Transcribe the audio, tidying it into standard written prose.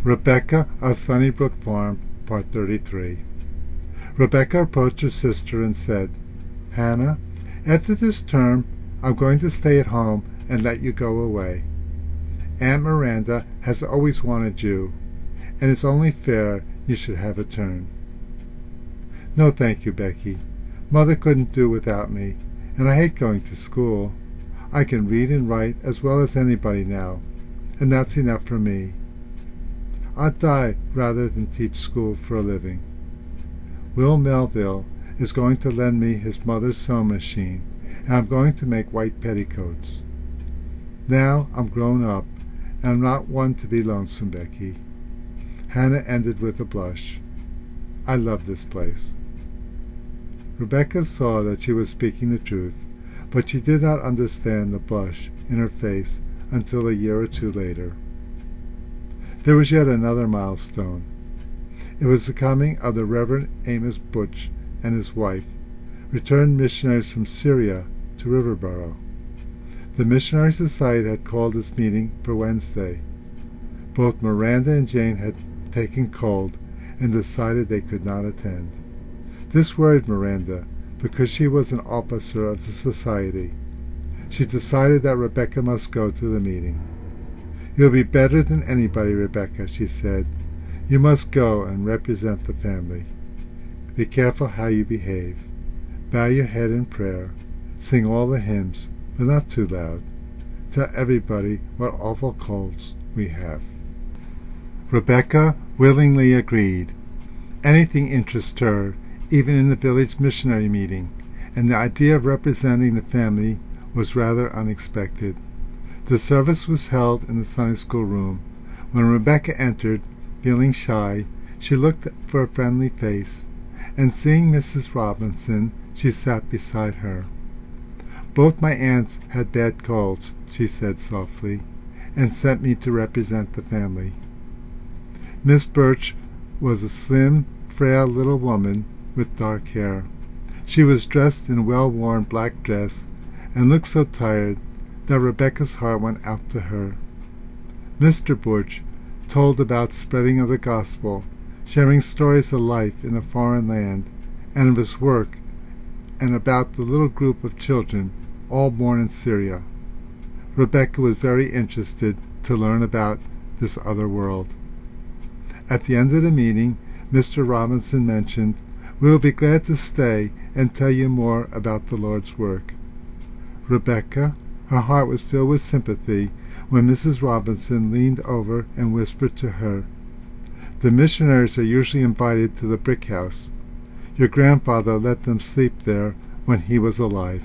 Rebecca of Sunnybrook Farm, Part 33. Rebecca approached her sister and said, "Hannah, after this term I'm going to stay at home and let you go away. Aunt Miranda has always wanted you, and it's only fair you should have a turn." "No, thank you, Becky. Mother couldn't do without me, and I hate going to school. I can read and write as well as anybody now, and that's enough for me. I'd die rather than teach school for a living. Will Melville is going to lend me his mother's sewing machine, and I'm going to make white petticoats. Now I'm grown up, and I'm not one to be lonesome, Becky." Hannah ended with a blush. "I love this place." Rebecca saw that she was speaking the truth, but she did not understand the blush in her face until a year or two later. There was yet another milestone. It was the coming of the Reverend Amos Butch and his wife, returned missionaries from Syria, to Riverboro. The Missionary Society had called its meeting for Wednesday. Both Miranda and Jane had taken cold and decided they could not attend. This worried Miranda, because she was an officer of the society. She decided that Rebecca must go to the meeting. "You'll be better than anybody, Rebecca," she said. "You must go and represent the family. Be careful how you behave. Bow your head in prayer. Sing all the hymns, but not too loud. Tell everybody what awful colds we have." Rebecca willingly agreed. Anything interested her, even in the village missionary meeting, and the idea of representing the family was rather unexpected. The service was held in the Sunday school room. When Rebecca entered, feeling shy, she looked for a friendly face, and seeing Mrs. Robinson, she sat beside her. "Both my aunts had bad colds," she said softly, "and sent me to represent the family." Miss Birch was a slim, frail little woman with dark hair. She was dressed in a well-worn black dress, and looked so tired that Rebecca's heart went out to her. Mr. Butch told about spreading of the gospel, sharing stories of life in a foreign land, and of his work, and about the little group of children, all born in Syria. Rebecca was very interested to learn about this other world. At the end of the meeting, Mr. Robinson mentioned, "We will be glad to stay and tell you more about the Lord's work." Rebecca, her heart was filled with sympathy when Mrs. Robinson leaned over and whispered to her, "The missionaries are usually invited to the brick house. Your grandfather let them sleep there when he was alive."